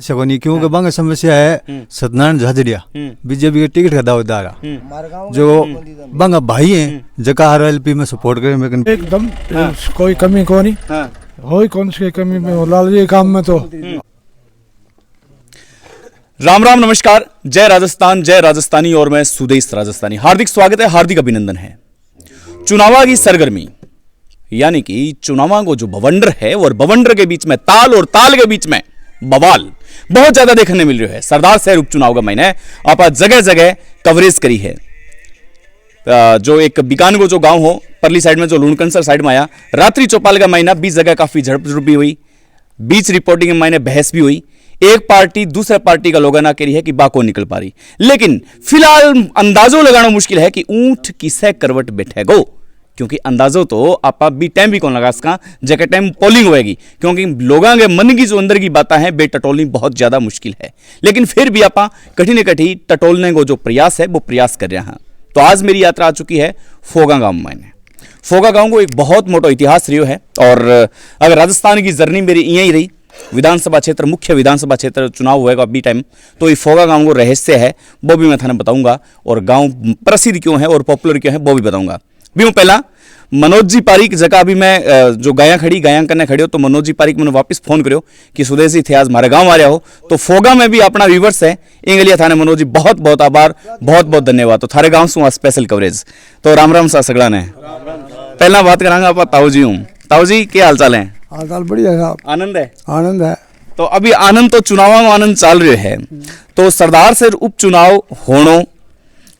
सकोनी क्योंकि बांग समस्या है सत्यनारायण झाझड़िया बीजेपी के टिकट का दावेदार जो बांग भाई हैं जका आरएलपी में सपोर्ट करे एकदम कोई कमी को नहीं हो कौन सी कमी में लाल जी काम में तो राम राम नमस्कार। जय राजस्थान, जय राजस्थानी और मैं सुदेश राजस्थानी। हार्दिक स्वागत है, हार्दिक अभिनंदन है। चुनावा की सरगर्मी यानी कि चुनावा को जो बवंडर है और बवंडर के बीच में ताल और ताल के बीच में बवाल बहुत ज्यादा देखने मिल रहा है। सरदार शहर उपचुनाव का महीना है, आप जगह जगह कवरेज करी है। जो एक बिकानगो जो गांव हो परली साइड में जो लुणकंसर साइड में आया, रात्रि चौपाल का महीना 20 जगह काफी झड़प भी हुई, बीच रिपोर्टिंग में बहस भी हुई। एक पार्टी दूसरे पार्टी का लोगन ना करी है कि बाको निकल पा रही, लेकिन फिलहाल अंदाजो लगाना मुश्किल है कि ऊंट किसे करवट बैठेगो, क्योंकि अंदाजो तो आप भी टाइम भी कौन लगा इसका जगह टाइम पोलिंग होएगी, क्योंकि लोगों के मन की जो अंदर की बातें हैं बेटटोलनी बहुत ज्यादा मुश्किल है। लेकिन फिर भी आप कठी न कठी टटोलने को जो प्रयास है वो प्रयास कर रहे हैं। तो आज मेरी यात्रा आ चुकी है फोगा गांव में। फोगा गांव को एक बहुत मोटा इतिहास रही है, और अगर राजस्थान की जर्नी मेरी यही रही, विधानसभा क्षेत्र मुख्य विधानसभा क्षेत्र चुनाव होएगा अभी टाइम, तो ये फोगा गांव को रहस्य है वो भी मैं थाने बताऊंगा, और गांव प्रसिद्ध क्यों है और पॉपुलर क्यों है वो भी बताऊंगा। भी मैं पहला मनोज जी पारिक जगह अभी मैं जो गाया करने खड़े हो, तो मनोज जी पारिक मैंने वापस फोन करो कि सुदेशी थे आज हमारे गांव आ रहा हो, तो फोगा में भी अपना व्यूवर्स है इंगलिया थाने। मनोज जी बहुत बहुत आभार, बहुत बहुत धन्यवाद। तो थारे गांव से स्पेशल कवरेज। तो राम राम सा सगड़ा ने पहला बात करांगा आप ताऊ जी हूँ। ताऊ जी क्या हाल चाल है? हाल चाल बढ़िया साहब, आनंद है? आनंद है। तो अभी आनंद तो चुनाव में आनंद चल रहे है, तो सरदार से उपचुनाव होनो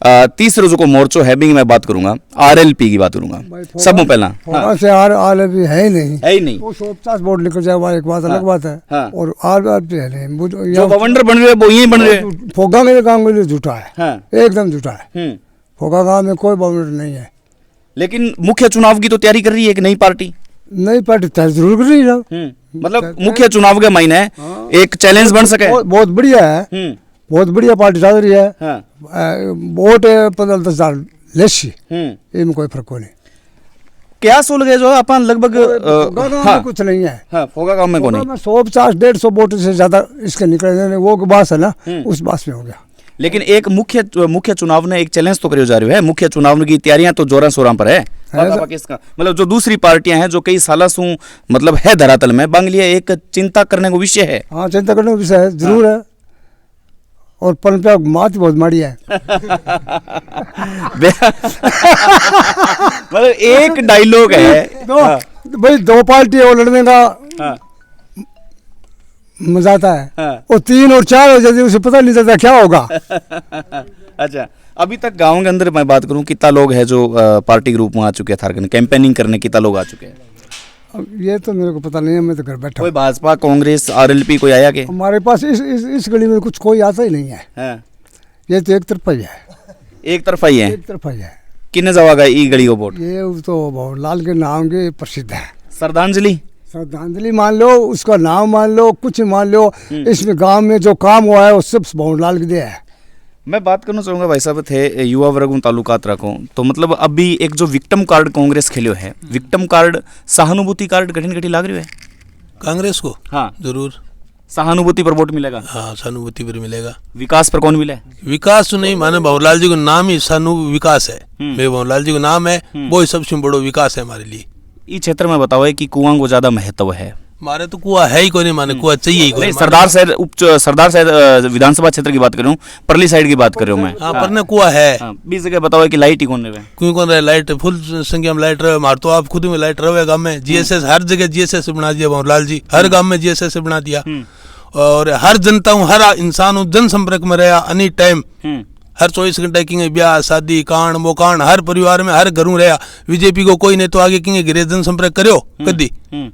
तीसरे जो को मोर्चो है भी मैं बात करूंगा, आरएलपी की बात करूंगा सब पहला। से आरएलपी है ही नहीं, है ही नहीं। वो 150 वोट निकल जाए एक बात अलग बात है। और आरएलपी है नहीं, जो बवंडर बन रहे वो यही बन रहे। फोगा में काम के लिए झूठा है, एकदम झूठा है। फोगा गांव में कोई बवंडर नहीं है। लेकिन मुख्य चुनाव की तो तैयारी कर रही है एक नई पार्टी तैयारी जरूर कर रही है। मतलब मुख्य चुनाव के महीने एक चैलेंज बन सके, बहुत बढ़िया है, बहुत बढ़िया पार्टी चल रही है। वोट 15-10 लेसी, इनमें कोई फर्क नहीं। क्या सोल गए जो अपन लगभग कुछ नहीं है। फोगा गांव में कौन 150-150 वोट से ज्यादा इसके निकले, वो बात है ना, उस बात में हो गया। लेकिन एक मुख्य चुनाव ने एक चैलेंज तो करियो जा रही है। मुख्य चुनाव की तैयारियां तो जोरा शोरा पर है। मतलब जो दूसरी पार्टियां हैं जो कई साल से मतलब है धरातल में, बांग्लिया एक चिंता करने को विषय है। हाँ, चिंता करने को विषय है, जरूर है। और पलपा मात बहुत माड़ी है। मतलब एक डायलॉग है भाई, दो पार्टी है वो लड़ने का मजा आता है। और 3 और 4 हो जाते उसे पता नहीं चलता क्या होगा। अच्छा, अभी तक गांव के अंदर मैं बात करूं कितना लोग है जो पार्टी के रूप में आ चुके हैं, थारकन कैंपेनिंग करने कितना लोग आ चुके हैं? अब ये तो मेरे को पता नहीं है, मैं तो घर बैठा। कोई भाजपा कांग्रेस आरएलपी कोई आया के? हमारे पास इस गली में कुछ कोई आता ही नहीं है। ये तो एक तरफा ही है, एक तरफा ही है, एक तरफा ही है। किन्ने जावागा ई गली को वोट? ये तो लाल के नाम के प्रसिद्ध है। श्रद्धांजलि मान लो, उसका नाम मान लो, कुछ मान लो, इसमें गांव में जो काम हुआ है वो सब भवनलाल के दिया है। मैं बात करना चाहूंगा, भाई साहब थे युवा वर्ग तालुकात रखो, तो मतलब अभी एक जो विक्टिम कार्ड कांग्रेस खेलो है, विक्टिम कार्ड सहानुभूति कार्ड कठिन लाग रही है कांग्रेस को। हाँ जरूर सहानुभूति पर वोट मिलेगा। हाँ, सहानुभूति पर मिलेगा। विकास पर कौन मिले? विकास तो नहीं, माने भवनलाल जी को नाम ही विकास है। मेरे भवनलाल जी को नाम है, वो ही सबसे बड़ो विकास है हमारे लिए। इस क्षेत्र में बताओ कि कुआं को ज्यादा महत्व है? मारे तो कुआं है ही कोई नहीं, माने कुआं चाहिए ही कोई। सरदार साहब विधानसभा क्षेत्र की बात कर रहा हूँ, परली साइड की बात कर रहा हूँ मैं। हाँ, पर कुआं है। 20 जगह बताओ कि लाइट ही कौन रहे? क्यों कौन रहे? लाइट फुल संख्या में लाइट रहे। मार तो आप खुद में लाइट रहे गाँव में। जीएसएस हर जगह जीएसएस बना दिया भवनलाल जी, हर गाँव में जीएसएस बना दिया। और हर जनता हूँ, हर इंसान जन संपर्क में रहा एनी टाइम। हर 24 घंटे किंगे ब्याह शादी कांड वो कांड, हर परिवार में हर घरों रहा। बीजेपी को कोई नहीं तो आगे किंगे गिरे जन संपर्क करो कदी,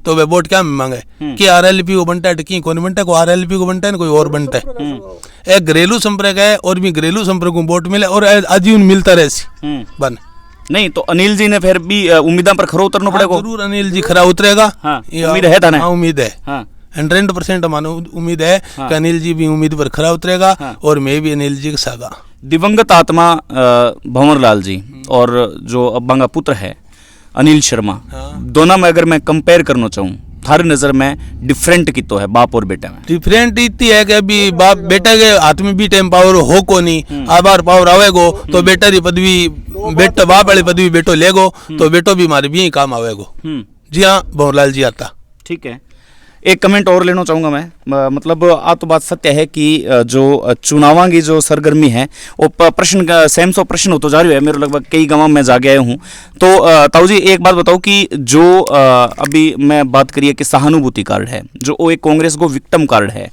तो वे वोट क्या में मांगे कि आरएलपी को बनता है, की कौन बनता है? को आरएलपी को बनता है, कोई और बनता है। एक घरेलू संपर्क है, और भी घरेलू संपर्क को वोट मिले और आजीवन मिलता रहे बन। नहीं तो अनिल जी ने फिर भी उम्मीदा पर खरा उतरना पड़ेगा। जरूर अनिल जी खरा उतरेगा, उम्मीद है था। उम्मीद है 100% हमारा उम्मीद है कि अनिल जी भी उम्मीद पर खरा उतरेगा। और मैं भी अनिल जी के सागा। दिवंगत आत्मा भंवरलाल जी और जो अब्बांगा पुत्र है अनिल शर्मा, दोनों में अगर मैं कंपेयर करना चाहूँ थारी नजर में डिफरेंट कितो है बाप और बेटे में? डिफरेंट इतनी है कि अभी बाप बेटा के हाथ में भी टाइम पावर हो को नहीं, आबार पावर आवेगो तो बेटा की पदवी बेटा बाप वाली पदवी बेटो लेगो तो बेटो भी हमारे भी काम आवेगो। जी हाँ भंवरलाल जी आता। ठीक है, एक कमेंट और लेना चाहूँगा मैं, मतलब आ तो बात सत्य है कि जो चुनाव की जो सरगर्मी है वो प्रश्न का सेम सो प्रश्न हो तो जा रही है। मेरे लगभग कई गाँव में जाके आया हूँ। तो ताऊ जी एक बात बताओ कि जो अभी मैं बात करिए कि सहानुभूति कार्ड है जो वो एक कांग्रेस को विक्टिम कार्ड है,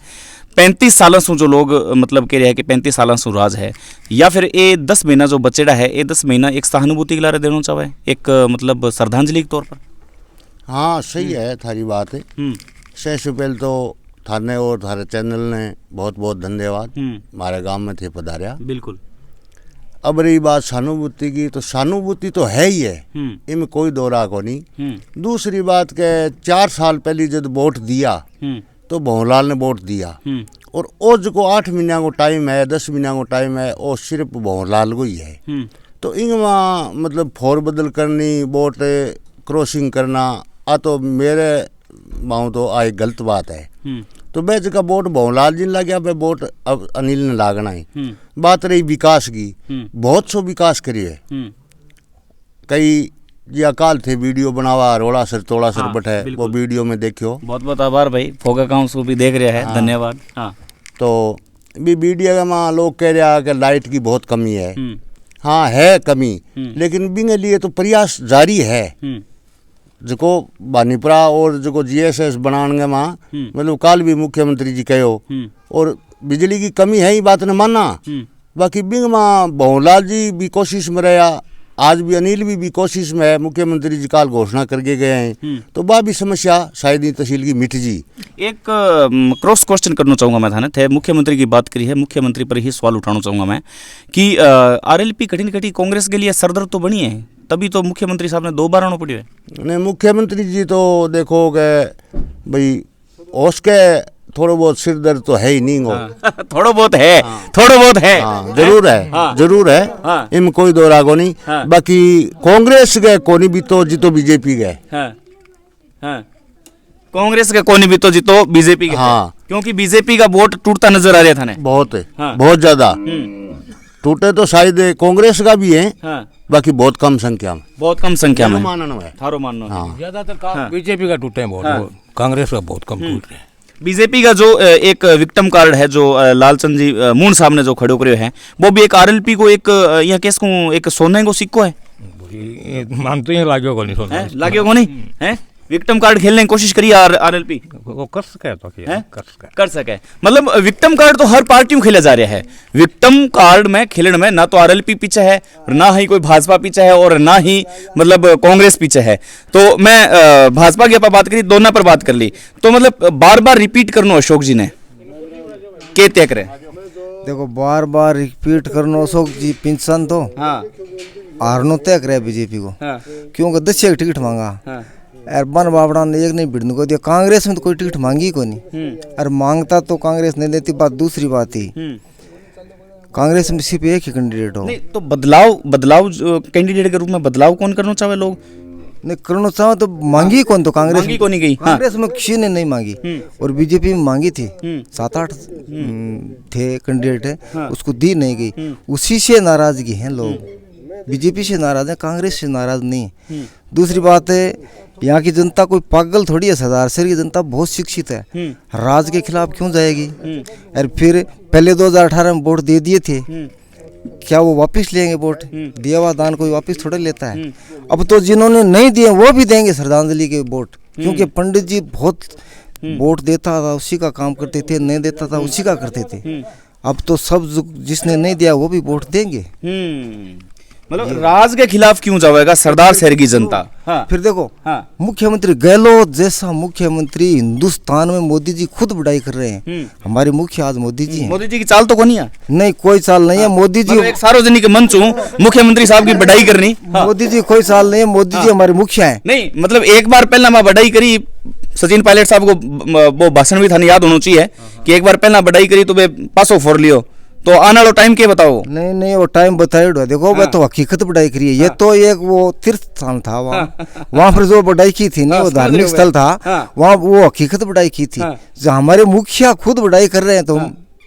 35 सालों से जो लोग मतलब कह रहे हैं कि 35 सालों से राज है, या फिर ये 10 महीना जो बचेड़ा है ये 10 महीना एक सहानुभूति के लारे देना चाहे एक मतलब श्रद्धांजलि के तौर पर? हाँ सही है थारी बात है। सबसे पहले तो थाने और थारे चैनल ने बहुत बहुत धन्यवाद, हमारे गांव में थे पधारिया। बिल्कुल। अब रही बात सहानुभूति की, तो सहानुभूति तो है ही है, इनमें कोई दो राह को नहीं। दूसरी बात के 4 साल पहले जब वोट दिया तो भंवरलाल ने वोट दिया, और वो जो 8 महीना को टाइम है 10 महीना को टाइम है वो सिर्फ भंवरलाल को ही है। तो इनमें मतलब फोर बदल करनी, वोट क्रॉसिंग करना आ तो मेरे माऊँ तो आ एक गलत बात है। तो मैं जगह वोट भंवरलाल जी ने लग गया, वोट अब अनिल ने लागना है। बात रही विकास की, बहुत सो विकास करी है। कई जी अकाल थे वीडियो बनावा रोड़ा सर तोड़ा सर बैठे, वो वीडियो में देखियो। बहुत बहुत आभार भाई, फोगा काउंसिल भी देख रहा है, धन्यवाद। हाँ तो भी वीडियो में लोग कह रहे हैं कि लाइट की बहुत कमी है। हाँ है कमी, लेकिन बिंगे लिए तो प्रयास जारी है। जो बानीपुरा और जो जीएसएस बनाने में मतलब काल भी मुख्यमंत्री जी कहो, और बिजली की कमी है ही बात ने माना। बाकी बिंग में भंवरलाल जी भी कोशिश में रहा, आज भी अनिल भी कोशिश में है। मुख्यमंत्री जी काल घोषणा करके गए हैं, तो वह भी समस्या शायद ही तहसील की मिट जी। एक क्रॉस क्वेश्चन करना चाहूँगा मैं थाने थे, मुख्यमंत्री की बात करी है, मुख्यमंत्री पर ही सवाल उठाना चाहूँगा मैं कि आरएलपी कठिन कठी कांग्रेस के लिए सरदर्द तो बनी है, तभी तो मुख्यमंत्री साहब ने 2 बार आना पड़ी है। नहीं मुख्यमंत्री जी तो देखो कि भाई उसके थोड़ा बहुत सिर दर्द तो है ही नहीं हो। थोड़ा बहुत है, थोड़ा बहुत है, जरूर है, जरूर है, इनमें कोई दो रागो नहीं। बाकी कांग्रेस के कोनी भी तो जीतो बीजेपी गए। कांग्रेस के कोनी भी तो जीतो बीजेपी के। हाँ, क्योंकि बीजेपी का वोट टूटता नजर आ रहा था। बहुत है, बहुत ज्यादा टूटे तो शायद कांग्रेस का भी है, बाकी बहुत कम संख्या में, बहुत कम संख्या में मानना है। थारो मानना है ज्यादातर बीजेपी का टूटे हैं बहुत, कांग्रेस का बहुत कम टूट रहे हैं। बीजेपी का जो एक विक्टिम कार्ड है जो लालचंद जी मून साहब ने जो खड़े करे हैं, वो भी एक आरएलपी को एक यह केस को एक सोने को सिक्को है। मानते हैं लाग्यो को नहीं सोना, लाग्यो को नहीं है। विक्टिम कार्ड खेलने की कोशिश करी आरएलपी, वो कर सके तो कर सके। मतलब विक्टिम कार्ड तो हर पार्टी में खेला जा रहा है। विक्टिम कार्ड में खेलने में ना तो आरएलपी पीछे है, ना ही कोई भाजपा पीछे है, और ना ही मतलब कांग्रेस पीछे है। तो मैं भाजपा की बात करी, दोनों पर बात कर ली, तो मतलब बार बार रिपीट करना अशोक जी ने के तय करे। देखो बार बार रिपीट करना अशोक जी पेंशन तो हारनो तय करे बीजेपी को, क्योंकि 10 एक टिकट मांगा और बन बाबड़ा ने एक नहीं भिड़ने को दिया। कांग्रेस में तो कोई टिकट मांगी को नहीं, और मांगता तो कांग्रेस नहीं देती। बात दूसरी बात ही कांग्रेस में सिर्फ एक ही कैंडिडेट हो। नहीं तो बदलाव कैंडिडेट के रूप में बदलाव कौन करना चाहे? लोग नहीं करना चाहो तो मांगी कौन, तो कांग्रेस मांगी कौन नहीं गई। कांग्रेस में किसी ने नहीं मांगी, और बीजेपी में मांगी थी 7-8 थे कैंडिडेट, उसको दी नहीं गई। उसी से नाराजगी है लोग, बीजेपी से नाराज है, कांग्रेस से नाराज नहीं। दूसरी बात है यहाँ की जनता कोई पागल थोड़ी है, सरदार शहर की जनता बहुत शिक्षित है, राज के खिलाफ क्यों जाएगी? और फिर पहले 2018 में वोट दे दिए थे, क्या वो वापस लेंगे वोट? दिया हुआ दान कोई वापस थोड़ा लेता है। अब तो जिन्होंने नहीं दिए वो भी देंगे श्रद्धांजलि के वोट, क्योंकि पंडित जी बहुत वोट देता था उसी का काम करते थे, नहीं देता था उसी का करते थे। अब तो सब जिसने नहीं दिया वो भी वोट देंगे। मतलब राज के खिलाफ क्यों जाएगा सरदार शहर की जनता? फिर देखो मुख्यमंत्री गहलोत जैसा मुख्यमंत्री हिंदुस्तान में मोदी जी खुद बढ़ाई कर रहे हैं। हमारे मुख्य आज मोदी जी हैं। मोदी जी की चाल तो नहीं है, नहीं कोई चाल नहीं है। मोदी जी एक सार्वजनिक मंच हूँ, मुख्यमंत्री साहब की बढ़ाई करनी। मोदी जी कोई चाल नहीं है, मोदी जी हमारे मुखिया है। नहीं मतलब एक बार पहला मैं बढ़ाई करी, सचिन पायलट साहब को वो भाषण भी था याद होना चाहिए कि एक बार पहला बढ़ाई करी तो वे पासो फोड़ लियो, तो आने वाला टाइम के बताओ। नहीं नहीं वो टाइम बताइए देखो वह तो हकीकत बढ़ाई करी है। ये तो एक वो तीर्थ स्थान था वहाँ पर जो बढ़ाई की थी ना वो धार्मिक स्थल था, वहाँ वो हकीकत बढ़ाई की थी। जो हमारे मुखिया खुद बढ़ाई कर रहे हैं तो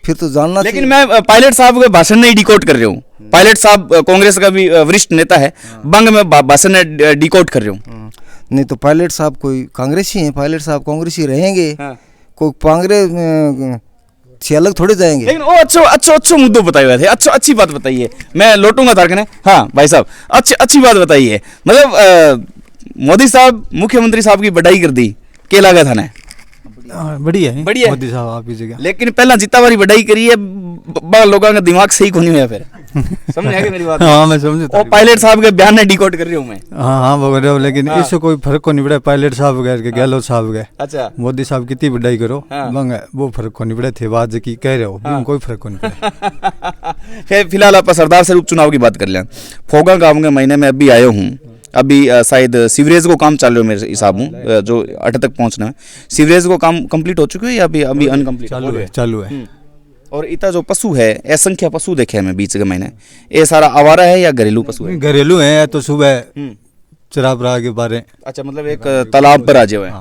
फिर तो जानना। लेकिन मैं पायलट साहब के भाषण नहीं डिकोड कर रही हूँ। पायलट साहब कांग्रेस का भी वरिष्ठ नेता है, बंग में भाषण डिकोड कर रही हूँ। नहीं तो पायलट साहब कोई कांग्रेसी हैं, पायलट साहब कांग्रेसी रहेंगे, कोई कांग्रेस से अलग थोड़े जाएंगे। लेकिन वो अच्छो मुद्दे बताए हुए थे। अच्छी बात बताइए, मैं लौटूंगा तारकने। हाँ भाई साहब, अच्छी बात बताइए। मतलब मोदी साहब मुख्यमंत्री साहब की बढ़ाई कर दी, के लगा था ना बढ़िया है बढ़िया मोदी साहब आपकी जगह। लेकिन पहला जितना बारी बढ़ाई करी है लोगों का दिमाग सही को नहीं हुआ फिर। समझ आगे मेरी बात? हाँ मैं समझता और पायलट साहब के बयान ने डिकोड कर रही हूँ मैं। हाँ बोल रहे हो, लेकिन इससे कोई फर्क को नहीं पड़ा। पायलट साहब गए के गहलोत साहब गए, अच्छा मोदी साहब कितनी बढ़ाई करो बंग वो फर्क को नहीं पड़ा थे। बात की कह रहे हो कोई फर्क को नहीं पड़ा। फिलहाल आप सरदार से उपचुनाव की बात कर लें। फोगा गांव के महीने में अभी आयो हूँ, अभी शायद सीवरेज को काम चालू है मेरे हिसाब में, जो अट तक पहुंचना है। सीवरेज को काम कंप्लीट हो चुके हैं या अभी अनकम्प्लीट चालू है। और इतना जो पशु है, असंख्य पशु देखे हैं मैं बीच के महीने, ये सारा आवारा है या घरेलू पशु है? घरेलू है तो सुबह चरा बरा के बारे। अच्छा, मतलब एक तालाब पर आ जाए।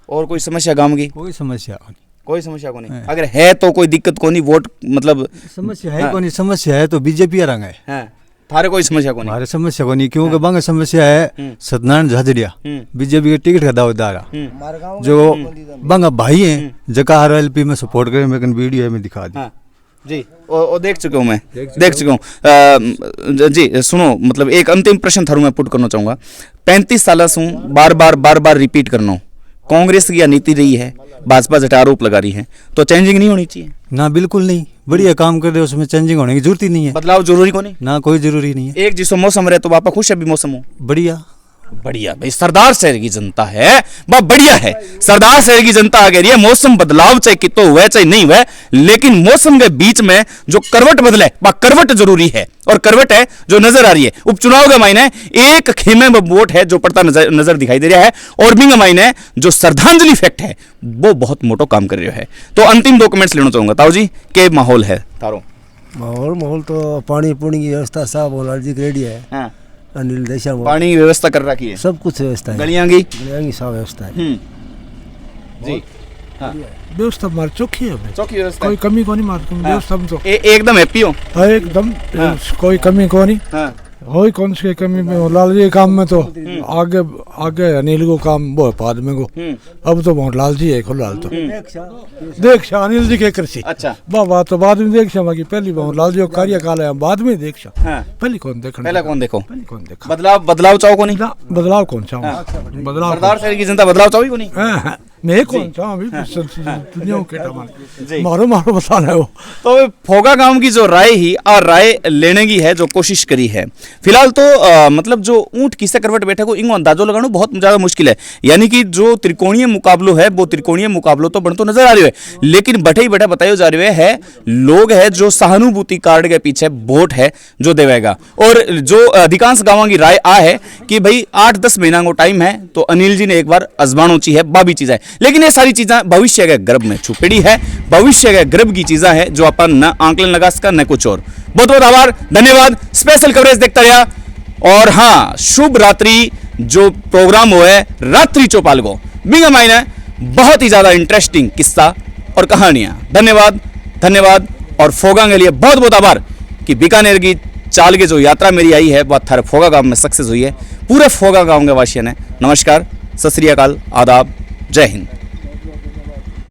और कोई समस्या गांव की? कोई समस्या को नहीं। अगर है तो कोई दिक्कत को नहीं, वोट मतलब समस्या है को नहीं। समस्या है तो बीजेपी रंग है, थारे कोई समस्या को नहीं। हमारे समस्या को नहीं, क्योंकि बंग समस्या है सत्यनारायण झाझड़िया बीजेपी के टिकट का दावेदार जो बंग भाई हैं, जका हर एलपी में सपोर्ट करें। मैं वीडियो है मैं दिखा दी जी, और देख चुका हूँ मैं, देख चुका हूँ जी। सुनो, मतलब एक अंतिम प्रश्न थारू मैं पुट करना चाहूँगा। 35 साल से बार बार रिपीट करना, कांग्रेस की नीति रही है, भाजपा जट आरोप लगा रही है, तो चेंजिंग नहीं होनी चाहिए ना? बिल्कुल नहीं, बढ़िया काम कर रहे हो, उसमें चेंजिंग होने की जरूरत ही नहीं है। बदलाव जरूरी को नहीं ना, कोई जरूरी नहीं है। एक जिसो मौसम रहे तो बापा खुश है भी मौसम हो बढ़िया भाई। सरदार शहर की जनता है वह बढ़िया है। सरदार शहर की जनता आ गई है, मौसम बदलाव चाहे कितो हुए चाहे नहीं हुए, लेकिन मौसम के बीच में जो करवट बदले वह करवट जरूरी है, और करवट है जो नजर आ रही है। उपचुनाव के मायने एक खेमे में वोट है जो पड़ता नजर दिखाई दे रहा है, और बिंग मायने जो श्रद्धांजलि फैक्ट है वो बहुत मोटो काम कर रहा है। तो अंतिम 2 कमेंट्स लेना चाहूंगा ताऊ जी, के माहौल है तारो? माहौल तो पानी पुणी की व्यवस्था साहब बोलाल जी रेडी है। अनिल देशा पानी की व्यवस्था कर रखी है, सब कुछ व्यवस्था है, गलियां की सब व्यवस्था है जी। व्यवस्था हमारी चौकी है, चौकी व्यवस्था, कोई कमी को नहीं मार व्यवस्था में तो एकदम हैप्पी हो एकदम, कोई कमी को नहीं हो कौन सी कमी में। लाल जी काम में तो आगे अनिल को काम वो है बाद में को, अब तो बहुत लाल जी है लाल तो देख अनिल जी के कृषि। अच्छा, बाबा तो बाद में देख बाकी पहली बहुत लाल जी कार्यकाल है बाद में देख पहले कौन देखो, पहले कौन देखो, बदलाव चाहो को नहीं? बदलाव कौन चाहो, बदलाव सरदार शहर की जनता बदलाव चाहो को नहीं? मैं कौन चाहूँ दुनिया के मारो बताना है वो। तो फोगा गांव की जो राय ही और राय लेने की है जो कोशिश करी है फिलहाल तो मतलब जो ऊंट किसे करवट बैठे को इंगो अंदाजो लगाना बहुत ज्यादा मुश्किल है। यानी कि जो त्रिकोणीय मुकाबलो है वो त्रिकोणीय मुकाबलो तो बनतो नजर आ रही है, लेकिन बैठे ही बैठा बताए जा रहे है लोग है जो सहानुभूति कार्ड के पीछे वोट है जो देवेगा। और जो अधिकांश गांवों की राय आ है कि भाई 8-10 महीना को टाइम है तो अनिल जी ने एक बार आजमानो ची है बाबी चीजें, लेकिन ये सारी चीजें भविष्य के गर्भ में छुपड़ी है, भविष्य के गर्भ की चीजें है जो अपन न आंकलन लगा सका न कुछ और। बहुत बहुत आभार, धन्यवाद, स्पेशल कवरेज देखता रहा। और हाँ, शुभ रात्रि जो प्रोग्राम हुआ है रात्रि चौपाल को बिंग मायने बहुत ही ज्यादा इंटरेस्टिंग किस्सा और कहानियां। धन्यवाद और फोगा के लिए बहुत बहुत आभार कि बीकानेर की चाल की जो यात्रा मेरी आई है वह थारे फोगा गांव में सक्सेस हुई है। पूरे फोगा गांव के वासियों ने नमस्कार, सत श्री अकाल, आदाब, जय हिंद।